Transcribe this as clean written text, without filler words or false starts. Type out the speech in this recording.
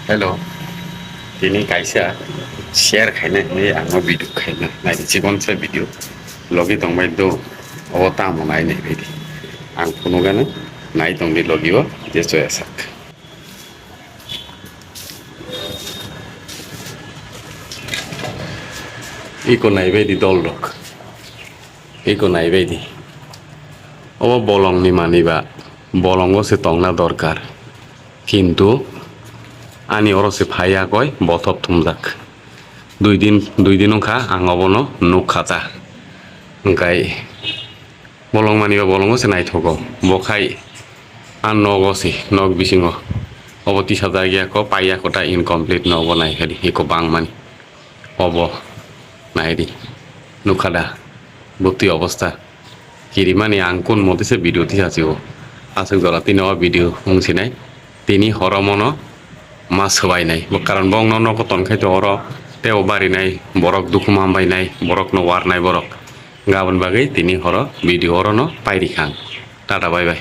Hello, ini kaisa share khaina ni amo video khaina nai jibon sa video logi tong mai do o ta mo nai nei ready ang phuno gana nai tong ni logi o je choya sak iko nai be di dol rok iko nai be di o bolong ni mani ba bolong o se tong na dorkar কিন্তু ani oro se phaya koi bothop thumjak দুই দিন খা angobno nukhata ngai bolong mani ba bolongo se nai thogo bokhai an nogosi nog bisingo oboti sajagia ko paya kota incomplete no bonai hedi iko bang mani obo naidi nukhada buti অবস্থা কিরিমানি আঙ্কুন মতে সে video তি আছিও আসক জলা তিন video হুংছি নাই তিনি হরমনো মাছ হবাই নাই কারণ বং ন কতন খাইতে অর তেও বাড়ি নাই বরক দুখু মামবাই নাই বরক ন ওয়ার নাই বরক গাবন বাগৈ তিনি হর ভিডিও অরনো পাইরি খাং টাটা বাই বাই